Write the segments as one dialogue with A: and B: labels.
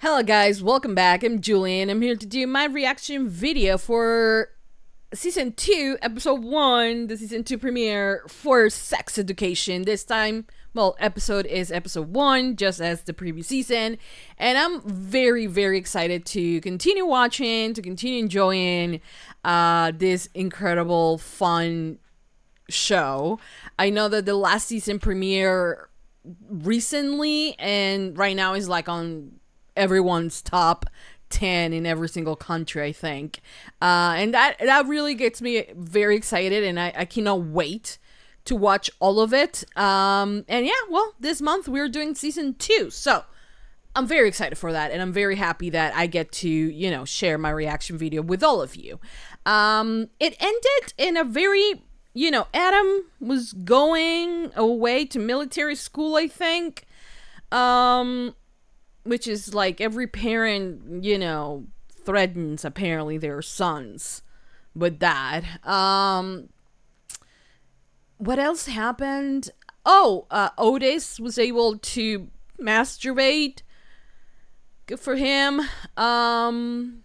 A: Hello guys, welcome back. I'm Julie and I'm here to do my reaction video for Season 2, Episode 1, the Season 2 premiere for Sex Education. This time, well, episode is Episode 1, just as the previous season. And I'm very, very excited to continue watching, to continue enjoying this incredible, fun show. I know that the last season premiere recently, and right now is like on everyone's top 10 in every single country, I think, and that really gets me very excited, and I cannot wait to watch all of it. And yeah, well, this month we're doing season 2, so I'm very excited for that, and I'm very happy that I get to, you know, share my reaction video with all of you. It ended in a very, you know, Adam was going away to military school, I think, which is like every parent, you know, threatens apparently their sons with that. What else happened? Oh, Otis was able to masturbate. Good for him.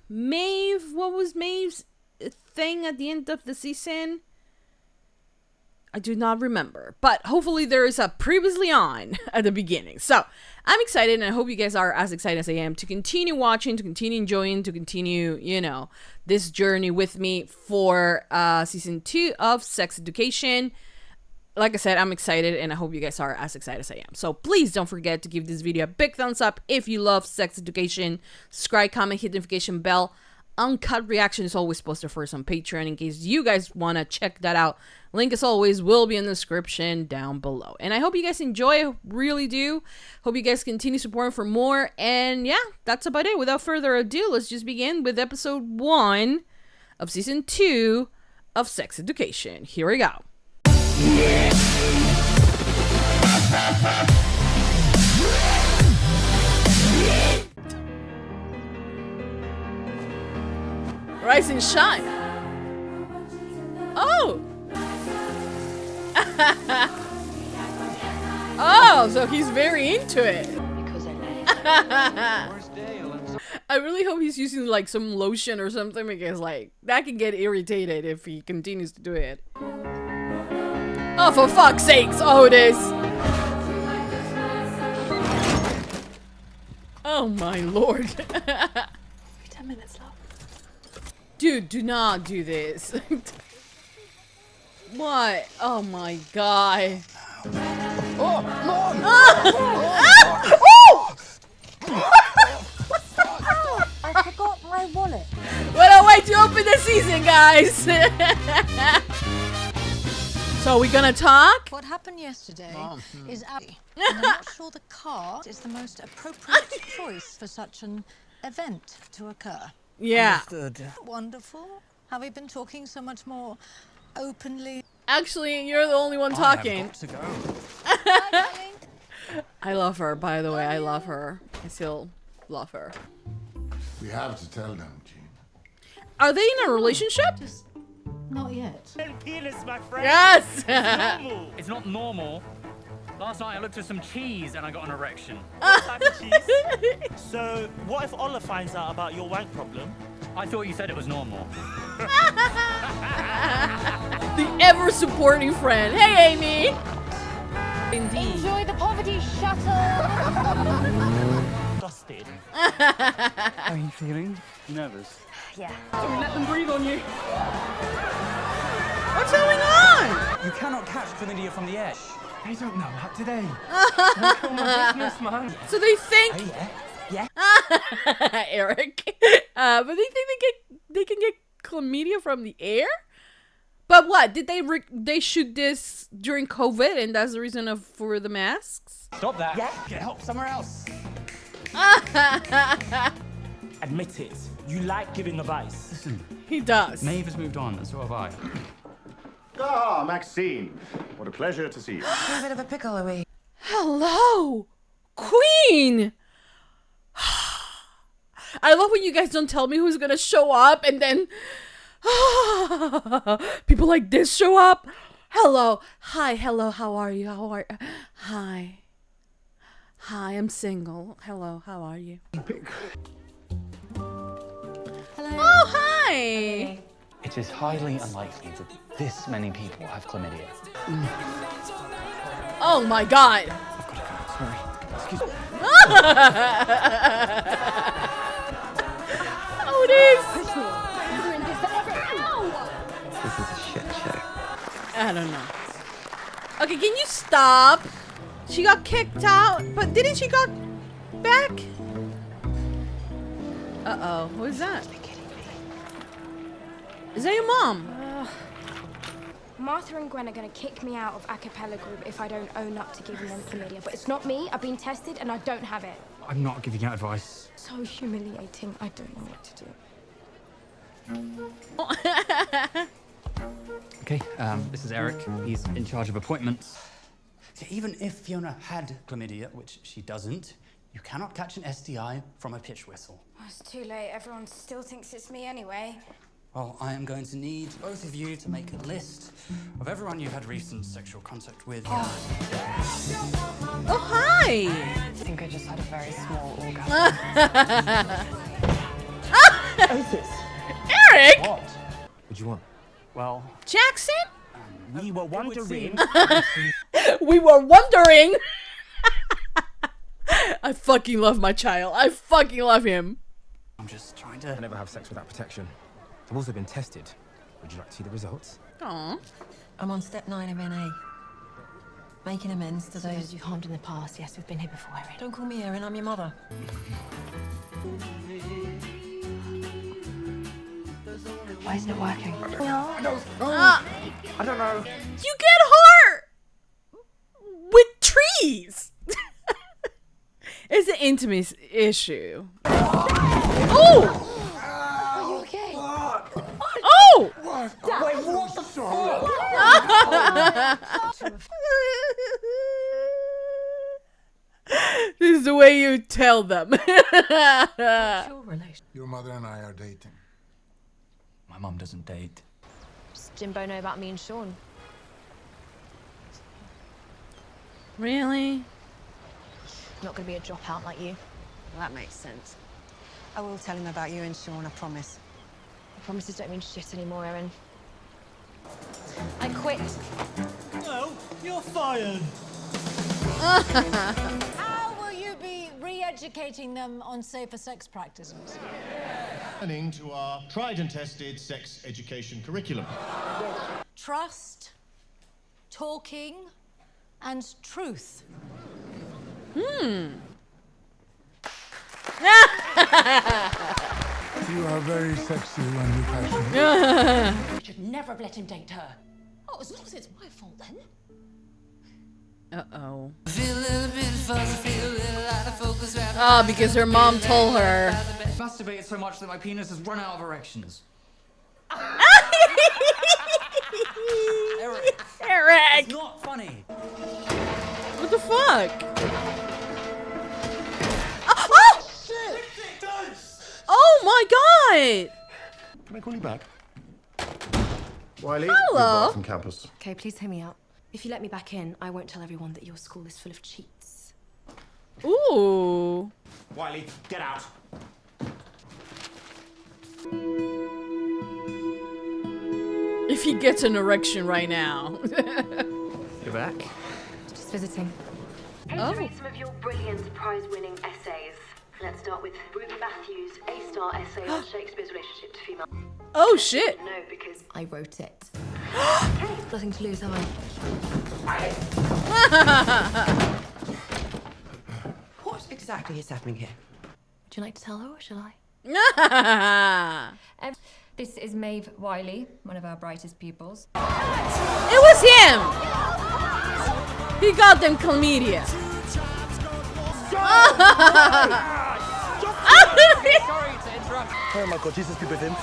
A: Maeve, what was Maeve's thing at the end of the season? I do not remember, but hopefully there is a previously on at the beginning. So I'm excited, and I hope you guys are as excited as I am to continue watching, to continue enjoying, to continue, you know, this journey with me for season 2 of Sex Education. Like I said, I'm excited, and I hope you guys are as excited as I am. So please don't forget to give this video a big thumbs up if you love Sex Education. Subscribe, comment, hit the notification bell. Uncut reaction is always posted first on Patreon in case you guys want to check that out. Link, as always, will be in the description down below. And I hope you guys enjoy. I really do. Hope you guys continue supporting for more. And yeah, that's about it. Without further ado, let's just begin with episode 1 of season 2 of Sex Education. Here we go. Rise and shine. Oh! Oh, so he's very into it. I really hope he's using like some lotion or something, because like that can get irritated if he continues to do it. Oh, for fuck's sakes, Otis! Oh my lord.
B: 10 minutes, love.
A: Dude, do not do this. What? Oh my god.
C: Oh, Mom!
B: I forgot my wallet.
A: What a way to open the season, guys! So, we gonna talk?
B: What happened yesterday is Abby. And I'm not sure the car is the most appropriate choice for such an event to occur.
A: Yeah.
C: Understood.
B: Wonderful. Have we been talking so much more openly?
A: Actually, you're the only one talking.
C: To go.
B: Hi, darling.
A: I love her, by the way. I love her. I still love her.
D: We have to tell them, Jean.
A: Are they in a relationship?
B: Not yet.
E: Penis, my friend.
A: Yes!
E: Normal.
F: It's not normal. Last night I looked at some cheese and I got an erection.
E: What type of cheese? So, what if Ola finds out about your wank problem?
F: I thought you said it was normal.
A: The ever-supporting friend. Hey, Amy! Indeed.
B: Enjoy the poverty shuttle.
E: Dusted.
C: How are you feeling? Nervous?
B: Yeah.
F: Don't let them breathe on you.
A: What's going on?
C: You cannot catch chlamydia from the air.
F: They don't know that today. Don't kill my business, man.
A: So they think...
C: Oh, yeah? Yeah?
A: Eric. But they think they can get chlamydia from the air? But what? Did they shoot this during COVID, and that's the reason for the masks?
F: Stop that.
C: Yeah? Get help somewhere else.
E: Admit it. You like giving advice.
C: Listen,
A: He does.
C: Maeve has moved on, and so have I.
G: Ah, Maxine. What a pleasure to see you.
B: A bit of a pickle, are we?
A: Hello, Queen. I love when you guys don't tell me who's gonna show up, and then people like this show up. Hello, hi, hello, how are you? Hi. Hi, I'm single. Hello, how are you?
B: Hello.
A: Oh, hi!
C: It is highly unlikely that this many people have chlamydia.
A: Oh my god!
C: I've got to go. Sorry. Excuse me.
A: Oh, it is!
C: This is a shit show.
A: I don't know. Okay, can you stop? She got kicked out, but didn't she got back? Uh-oh, who is that? Is that your mom?
H: Martha and Gwen are going to kick me out of a cappella group if I don't own up to giving them chlamydia. But it's not me. I've been tested and I don't have it.
C: I'm not giving out advice.
H: So humiliating. I don't know what to do.
C: Okay, this is Eric. He's in charge of appointments. So even if Fiona had chlamydia, which she doesn't, you cannot catch an STI from a pitch whistle.
H: Oh, it's too late. Everyone still thinks it's me anyway.
C: Well, I am going to need both of you to make a list of everyone you've had recent sexual contact with.
A: Oh, hi!
B: I think I just had a very small orgasm.
A: Eric!
I: What do you want?
C: Well,
A: Jackson?
E: We were wondering.
A: We were wondering. I fucking love my child. I fucking love him.
C: I'm just trying to...
I: I never have sex without protection. I've also been tested. Would you like to see the results?
A: Aww.
B: I'm on step 9 of NA. Making amends to those you harmed in the past. Yes, we've been here before, Erin. Don't call me Erin, I'm your mother. Why isn't it working?
I: I don't know.
A: You get hurt with trees. It's an intimacy issue. Oh!
B: Are you okay?
A: Oh!
I: Wait, what the fuck?
A: This is the way you tell them.
B: Your relation.
D: Your mother and I are dating.
C: My mum doesn't date.
H: Does Jimbo know about me and Sean?
A: Really?
H: I'm not going to be a dropout like you.
B: Well, that makes sense. I will tell him about you and Sean, I promise.
H: Promises don't mean shit anymore, Erin. I quit.
E: No, you're fired.
B: How will you be re-educating them on safer sex practices?
J: Turning to our tried and tested sex education curriculum.
B: Trust, talking, and truth.
D: You are very sexy when you passionate.
B: You should never have let him date her. Oh, as long as it's my fault then.
A: Uh-oh. Oh, because her mom told her.
C: I've masturbated so much that my penis has run out of erections. Eric,
A: Eric!
C: it's not funny.
A: What the fuck? Oh! Oh my god!
J: Can I call you back? Wiley,
A: Hello.
J: you're from campus.
H: Okay, please hear me out. If you let me back in, I won't tell everyone that your school is full of cheats.
A: Ooh.
J: Wiley, get out.
A: If he gets an erection right now.
C: You're back?
H: Just visiting.
K: Here to read some of your brilliant prize-winning essays. Let's start with Ruby Matthews' A-star essay on Shakespeare's relationship to female.
A: Oh shit.
K: No, because
H: I wrote it. Nothing to lose, have I?
B: What exactly is happening here?
H: Would you like to tell her or shall I?
L: This is Maeve Wiley, one of our brightest pupils.
A: It was him! He got them chlamydia.
C: Sorry to interrupt.
J: Oh my god, Jesus be with him.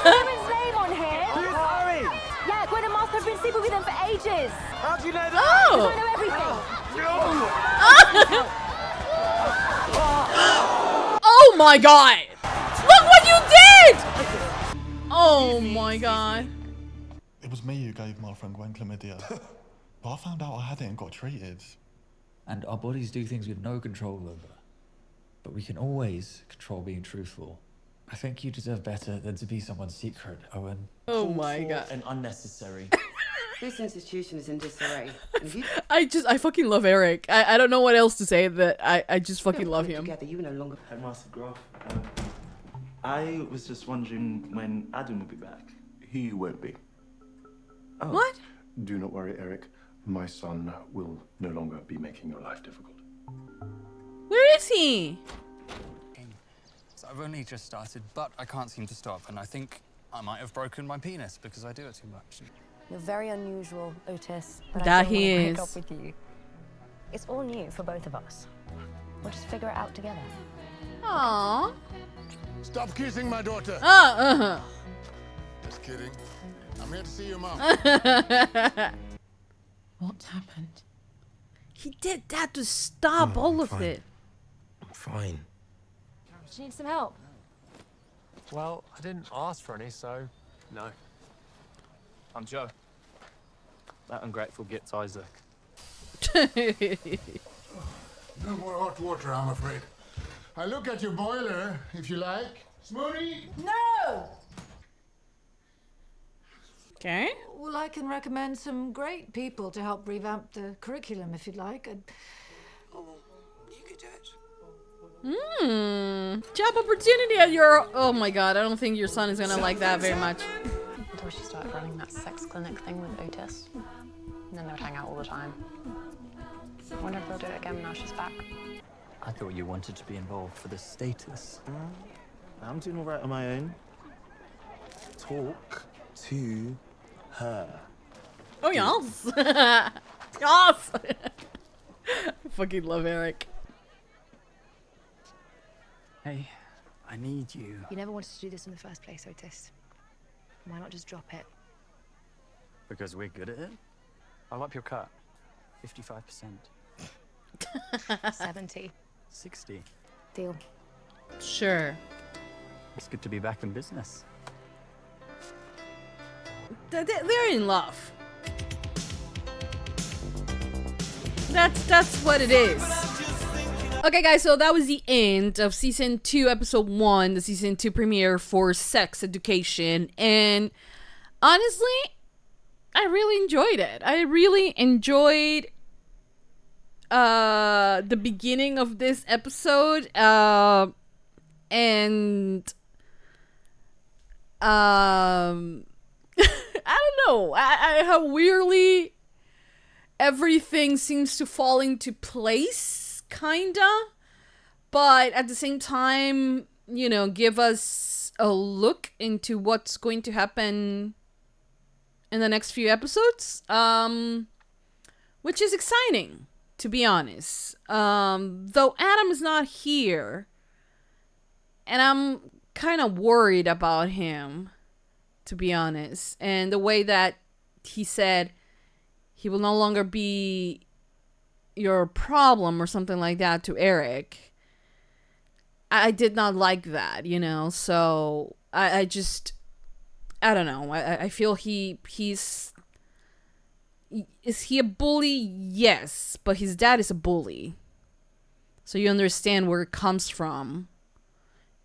H: Erin's name on here.
J: Who's Harry?
H: Yeah, Gwen and Martha have been sleeping with him for ages.
J: How do you know that?
A: Oh!
H: I know everything.
A: Oh my god! Look what you did! Oh my god.
M: It was me who gave Martha and Gwen chlamydia. But I found out I had it and got treated. And our bodies do things we have no control over. But we can always control being truthful. I think you deserve better than to be someone's secret, Owen.
A: Oh my god.
N: And unnecessary.
O: This institution is in disarray.
A: I fucking love Eric. I don't know what else to say, that I just fucking love him.
O: Together, you no longer.
E: Headmaster Graf, I was just wondering when Adam will be back.
G: He won't be.
E: Oh.
A: What?
G: Do not worry, Eric. My son will no longer be making your life difficult.
A: Where is he?
C: So I've only just started, but I can't seem to stop, and I think I might have broken my penis because I do it too much.
P: You're very unusual, Otis. But
A: That
P: I don't
A: he
P: want to
A: is.
P: break up with you. It's all new for both of us. We'll just figure it out together.
A: Aww.
D: Stop kissing my daughter. Just kidding. I'm here to see your mom.
A: What's happened? He did that to stop all of it.
I: I'm fine.
P: Do you need some help?
Q: Well, I didn't ask for any, so no. I'm Joe. That ungrateful gets Isaac.
D: No more hot water, I'm afraid. I look at your boiler, if you like. Smoothie?
B: No!
A: Okay.
B: Well, I can recommend some great people to help revamp the curriculum if you'd like.
O: You could do it.
A: Job opportunity at your... Oh my god, I don't think your son is gonna like that very much.
R: Until she started running that sex clinic thing with Otis. And then they would hang out all the time. I wonder if they'll do it again now she's back.
C: I thought you wanted to be involved for the status.
E: I'm doing all right on my own. Talk to her.
A: Oh, yes. Yes. I fucking love Eric.
C: Hey, I need you.
P: You never wanted to do this in the first place, Otis. Why not just drop it?
C: Because we're good at it? I'll up your cut. 55%.
P: 70.
C: 60.
P: Deal.
A: Sure.
C: It's good to be back in business.
A: They're in love. That's what it is. Okay, guys, so that was the end of Season 2, Episode 1, the Season 2 premiere for Sex Education. And honestly, I really enjoyed it. I really enjoyed the beginning of this episode. And I don't know. How weirdly everything seems to fall into place, kinda. But at the same time, you know, give us a look into what's going to happen in the next few episodes. Which is exciting, to be honest. Though Adam is not here. And I'm kind of worried about him, to be honest. And the way that he said he will no longer be your problem or something like that to Eric. I did not like that, you know. So I just, I don't know. I feel he's... Is he a bully? Yes. But his dad is a bully. So you understand where it comes from.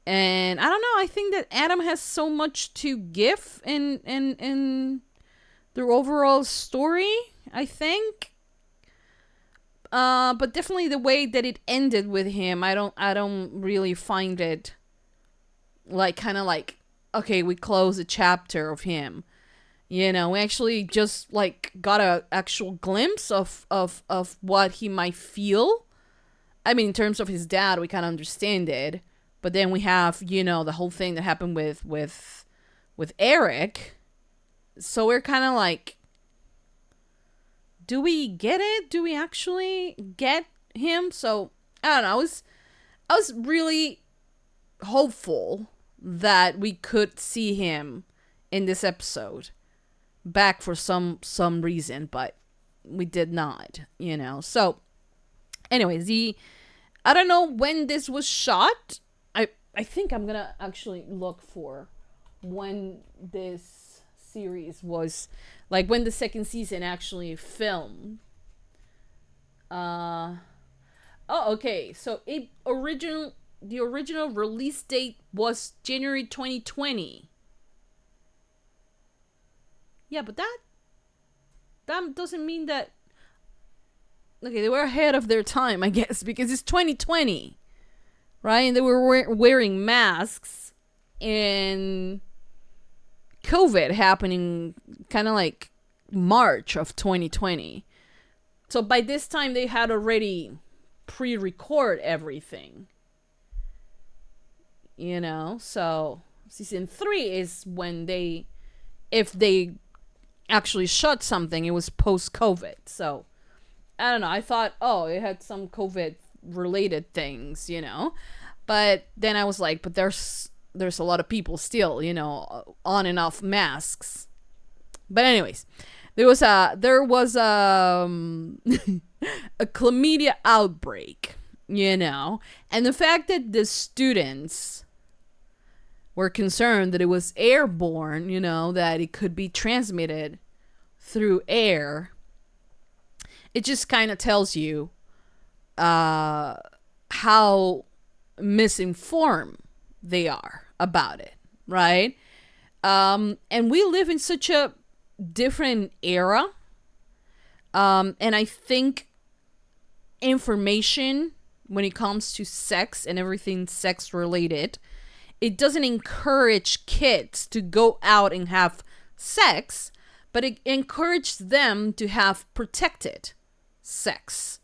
A: And I don't know, I think that Adam has so much to give in the overall story, I think. But definitely the way that it ended with him, I don't really find it like kind of like, okay, we close a chapter of him. You know, we actually just like got a actual glimpse of what he might feel. I mean, in terms of his dad, we kind of understand it. But then we have, you know, the whole thing that happened with Eric. So we're kind of like, do we get it? Do we actually get him? So I don't know. I was really hopeful that we could see him in this episode back for some reason, but we did not, you know. So anyways, I don't know when this was shot. I think I'm gonna actually look for when this series was, like when the second season actually filmed. Oh, okay. So the original release date was January 2020. Yeah, but that doesn't mean that. Okay, they were ahead of their time, I guess, because it's 2020, right? And they were wearing masks, and COVID happening kind of like March of 2020. So by this time, they had already pre-record everything. You know, so season 3 is when if they actually shot something, it was post-COVID. So I don't know. I thought, oh, it had some COVID related things, you know. But then I was like, but there's a lot of people still, you know, on and off masks. But anyways, there was a a chlamydia outbreak, you know. And the fact that the students were concerned that it was airborne, you know, that it could be transmitted through air, it just kind of tells you how misinformed they are about it, right? And we live in such a different era. And I think information when it comes to sex and everything sex related, it doesn't encourage kids to go out and have sex, but it encourages them to have protected sex,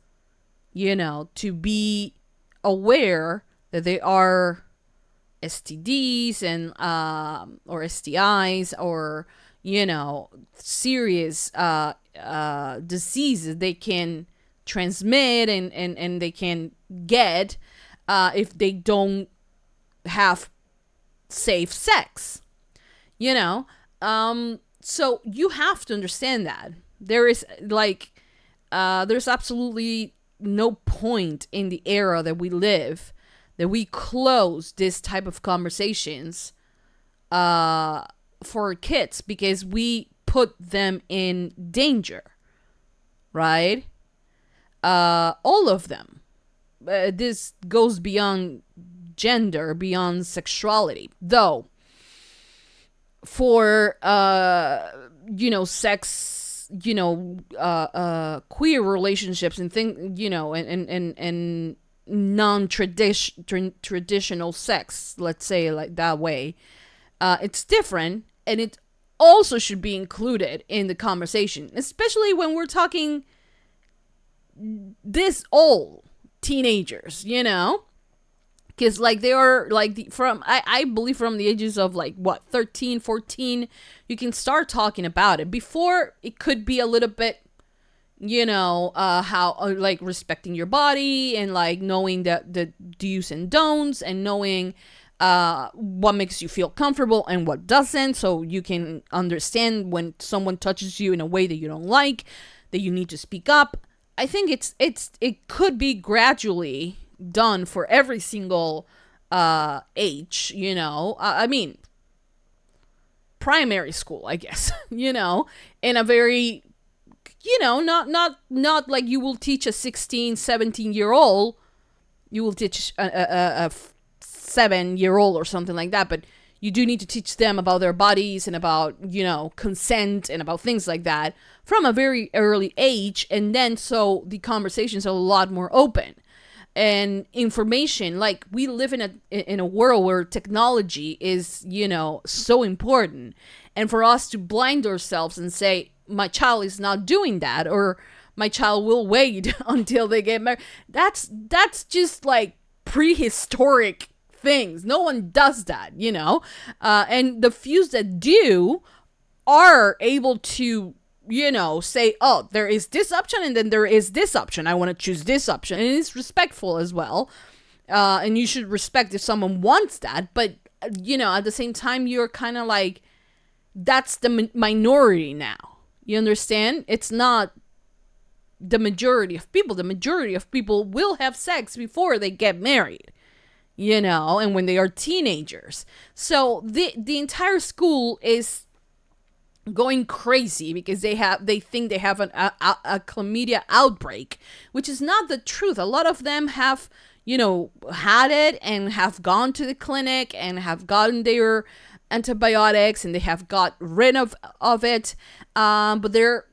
A: you know, to be aware that they are STDs and or STIs or, you know, serious diseases they can transmit and they can get if they don't have safe sex, you know. So you have to understand that there is like there's absolutely no point in the era that we live that we close this type of conversations for kids, because we put them in danger, right? All of them. This goes beyond gender, beyond sexuality, though. For you know, sex, you know, queer relationships and things, you know, and non-traditional sex, let's say like that way, it's different, and it also should be included in the conversation, especially when we're talking this old teenagers, you know. Because, like, they are, like, I believe from the ages of, like, what, 13, 14, you can start talking about it. Before, it could be a little bit, you know, how, like, respecting your body and, like, knowing the do's and don'ts and knowing what makes you feel comfortable and what doesn't, so you can understand when someone touches you in a way that you don't like, that you need to speak up. I think it could be gradually done for every single age, you know. I mean, primary school, I guess, you know, in a very, you know, not like you will teach a 16, 17-year-old, you will teach a 7-year-old or something like that, but you do need to teach them about their bodies and about, you know, consent and about things like that from a very early age, and then so the conversations are a lot more open. And information, like, we live in a world where technology is, you know, so important, and for us to blind ourselves and say my child is not doing that, or my child will wait until they get married, that's just like prehistoric things. No one does that, you know. And the few that do are able to, you know, say, oh, there is this option and then there is this option. I want to choose this option. And it's respectful as well. And you should respect if someone wants that. But, you know, at the same time, you're kind of like, that's the minority now. You understand? It's not the majority of people. The majority of people will have sex before they get married, you know, and when they are teenagers. So the entire school is going crazy because they think they have a chlamydia outbreak, which is not the truth. A lot of them have, had it and have gone to the clinic and have gotten their antibiotics and they have got rid of it. But there's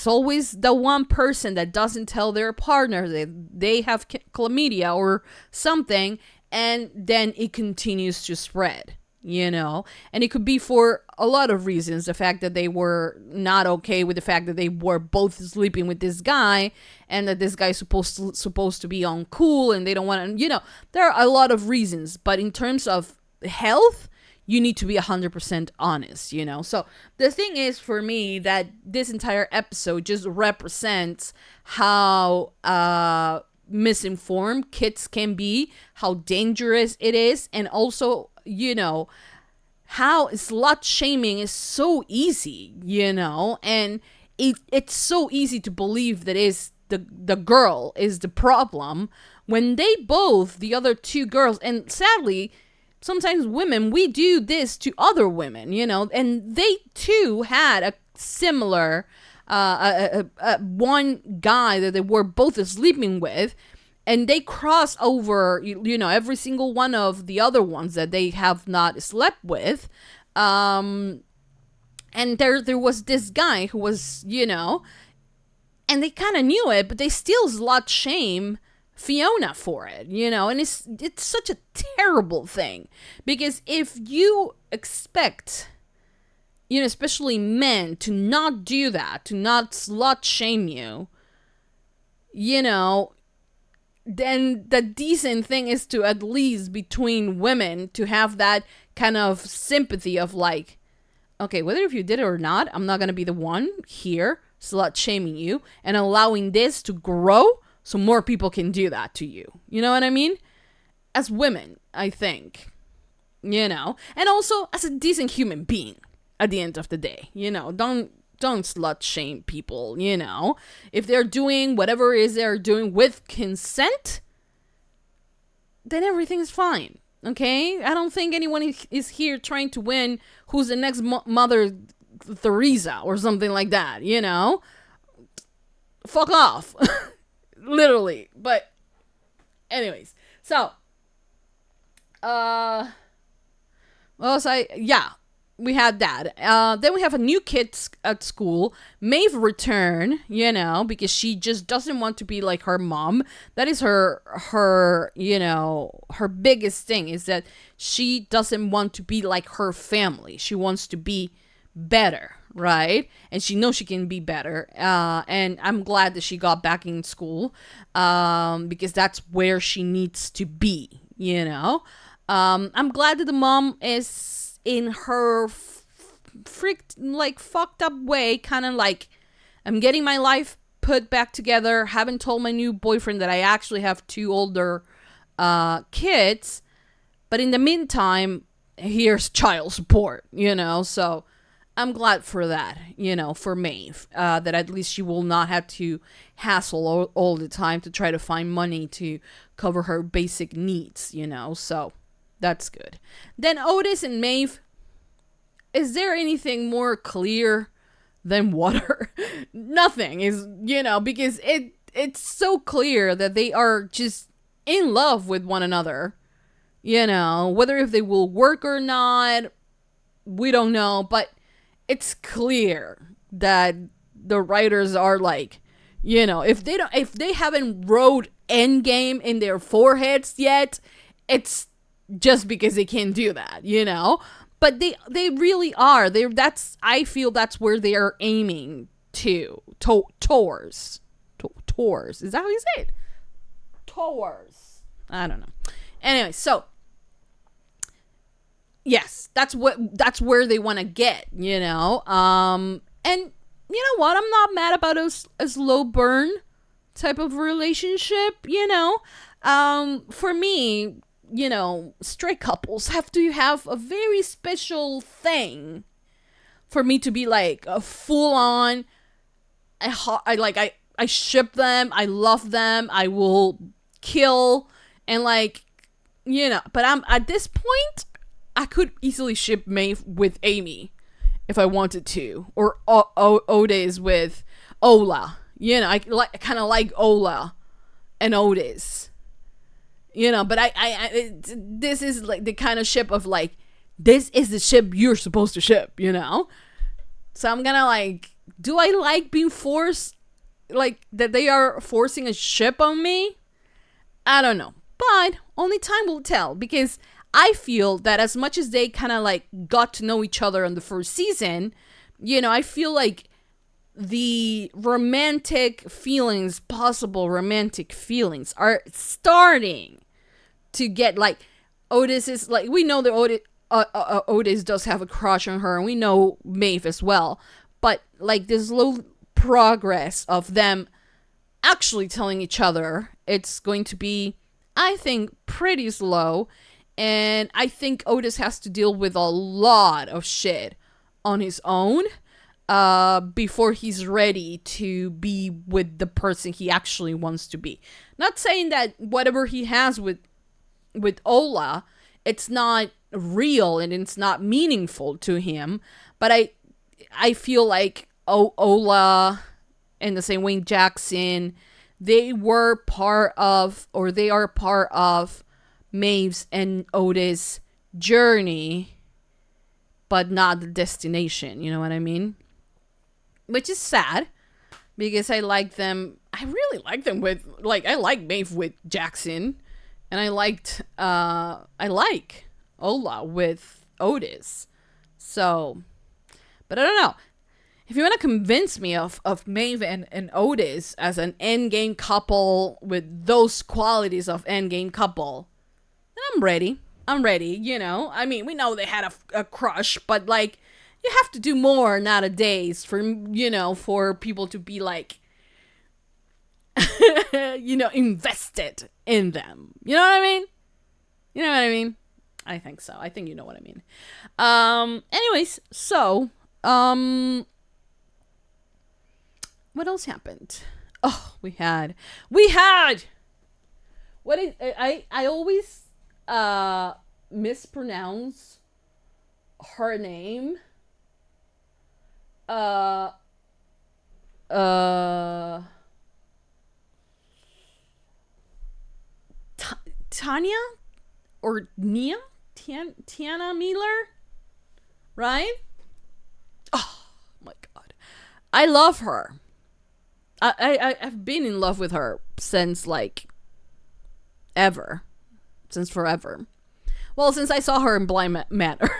A: always the one person that doesn't tell their partner that they have chlamydia or something, and then it continues to spread. And it could be for a lot of reasons. The fact that they were not okay with the fact that they were both sleeping with this guy and that this guy is supposed to be uncool and they don't want to, there are a lot of reasons. But in terms of health, you need to be 100% honest, So the thing is for me that this entire episode just represents how misinformed kids can be, how dangerous it is, and also how slut shaming is so easy, and it's so easy to believe that is the girl is the problem when the other two girls, and sadly sometimes women, we do this to other women, and they too had a similar one guy that they were both sleeping with. And they cross over, every single one of the other ones that they have not slept with. And there was this guy who was, and they kind of knew it, but they still slut shame Fiona for it, and it's such a terrible thing. Because if you expect, especially men, to not do that, to not slut shame you, then the decent thing is to, at least between women, to have that kind of sympathy of like, okay, whether if you did it or not, I'm not going to be the one here slut shaming you and allowing this to grow so more people can do that to you. You know what I mean? As women, I think, and also as a decent human being at the end of the day, don't slut shame people, If they're doing whatever it is they're doing with consent, then everything is fine, okay? I don't think anyone is here trying to win who's the next Mother Teresa or something like that, Fuck off. Literally. But anyways, so we had that. Then we have a new kid at school. Maeve return, because she just doesn't want to be like her mom. That is her biggest thing, is that she doesn't want to be like her family. She wants to be better, right? And she knows she can be better. And I'm glad that she got back in school, because that's where she needs to be, I'm glad that the mom is in her fucked up way, kind of like, I'm getting my life put back together, haven't told my new boyfriend that I actually have 2 older kids, but in the meantime, here's child support, so I'm glad for that, for Maeve, that at least she will not have to hassle all the time to try to find money to cover her basic needs, so that's good. Then Otis and Maeve. Is there anything more clear than water? Nothing is, because it's so clear that they are just in love with one another. Whether if they will work or not, we don't know, but it's clear that the writers are like, if they haven't wrote Endgame in their foreheads yet, it's just because they can't do that, But they really are. I feel that's where they are aiming towards. Is that how you say it? Towards. I don't know. Anyway, so yes, that's where they want to get, And you know what? I'm not mad about a slow burn type of relationship, For me, straight couples have to have a very special thing for me to be like a full on. I ship them. I love them. I will kill and but I'm at this point, I could easily ship Maeve with Amy, if I wanted to, or Otis with Ola. You know, I kind of like Ola and Otis. You know, but this is like the kind of ship of like, this is the ship you're supposed to ship, you know? So I'm gonna like, do I like being forced, like that they are forcing a ship on me? I don't know, but only time will tell, because I feel that as much as they kind of like got to know each other in the first season, you know, I feel like the romantic feelings, possible romantic feelings, are starting to get like, Otis is like, we know that Otis does have a crush on her, and we know Maeve as well, but like this slow progress of them actually telling each other, it's going to be, I think, pretty slow. And I think Otis has to deal with a lot of shit on his own before he's ready to be with the person he actually wants to be. Not saying that whatever he has with Ola, it's not real and it's not meaningful to him, but I feel like Ola and the same way Jackson, they were part of, or they are part of Maeve's and Otis' journey, but not the destination, you know what I mean? Which is sad, because I like them, I really like them with, like, I like Maeve with Jackson, and I like Ola with Otis. So, but I don't know. If you want to convince me of Maeve and Otis as an endgame couple with those qualities of endgame couple, then I'm ready. I'm ready, you know. I mean, we know they had a crush, but like, you have to do more nowadays for, you know, for people to be like, you know, invested in them. You know what I mean? You know what I mean? I think so. I think you know what I mean. Anyways, so, what else happened? Oh, we had, what is, I always, mispronounce her name. Tanya or Nia? Tiana Miller? Right? Oh my god. I love her. I've been in love with her since like ever. Since forever. Well, since I saw her in Blind Manor.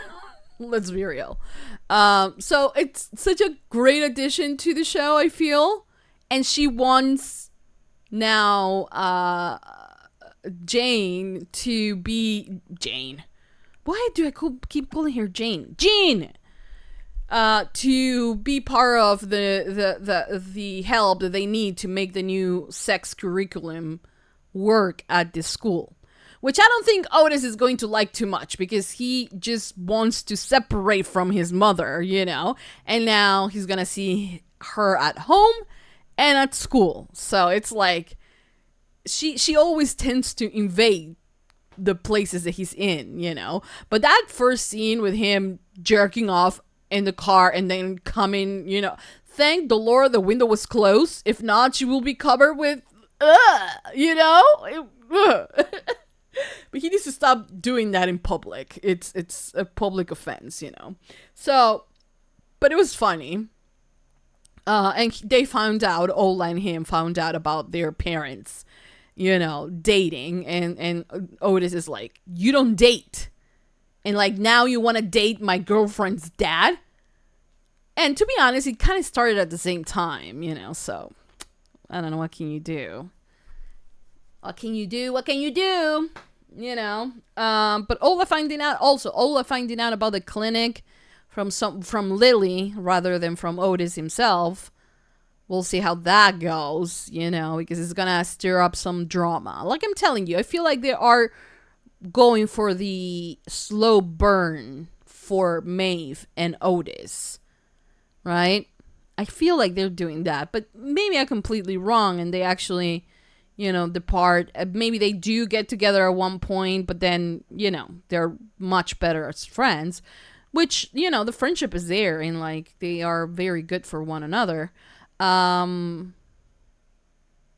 A: Let's be real. So it's such a great addition to the show, I feel. And she wants now Jane to be Jane. Why do I keep calling her Jane? Jean! To be part of the help that they need to make the new sex curriculum work at this school. Which I don't think Otis is going to like too much, because he just wants to separate from his mother, you know? And now he's gonna see her at home and at school. So it's like, she always tends to invade the places that he's in, you know? But that first scene with him jerking off in the car and then coming, you know, thank the Lord the window was closed. If not, she will be covered with, you know? But he needs to stop doing that in public. It's a public offense, you know? So, but it was funny. And they found out, Ola and him found out about their parents, you know, dating. And Otis is like, you don't date. And like, now you want to date my girlfriend's dad? And to be honest, it kind of started at the same time, you know? So, I don't know, what can you do? What can you do? What can you do? You know? But Ola finding out about the clinic from Lily rather than from Otis himself. We'll see how that goes, you know, because it's gonna stir up some drama. Like I'm telling you, I feel like they are going for the slow burn for Maeve and Otis. Right? I feel like they're doing that, but maybe I'm completely wrong and they actually, you know, depart. Maybe they do get together at one point, but then, you know, they're much better as friends. which, you know, the friendship is there and like they are very good for one another. And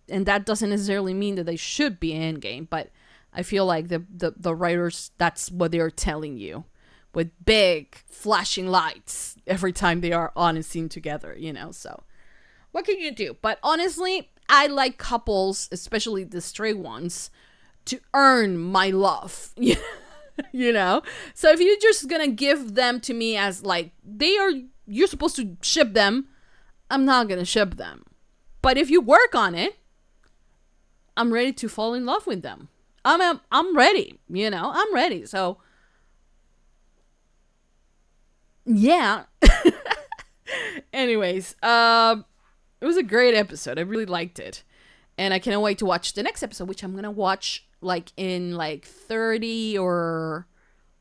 A: that doesn't necessarily mean that they should be endgame, but I feel like the writers, that's what they're telling you with big flashing lights every time they are on a scene together, you know. So what can you do? But honestly, I like couples, especially the straight ones, to earn my love. You know? So if you're just gonna give them to me as like you're supposed to ship them, I'm not gonna ship them. But if you work on it, I'm ready to fall in love with them. I'm ready, you know? I'm ready. So yeah. Anyways, it was a great episode. I really liked it. And I cannot wait to watch the next episode, which I'm going to watch like in like 30 or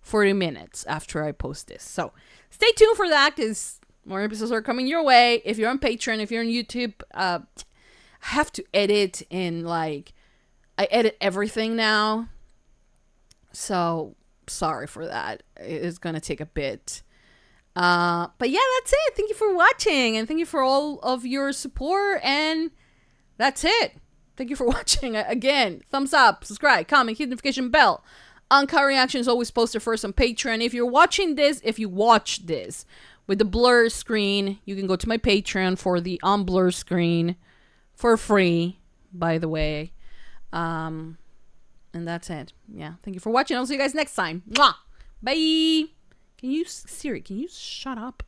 A: 40 minutes after I post this. So stay tuned for that because more episodes are coming your way. If you're on Patreon, if you're on YouTube, I have to edit and like, I edit everything now. So sorry for that. It's going to take a bit. But yeah, that's it. Thank you for watching and thank you for all of your support, and that's it. Thank you for watching. Again, thumbs up, subscribe, comment, hit the notification bell. Uncut Reaction is always posted first on Patreon. If you watch this with the blur screen, you can go to my Patreon for the unblur screen for free, by the way. And that's it. Yeah, thank you for watching. I'll see you guys next time. Mwah! Bye! Siri, can you shut up?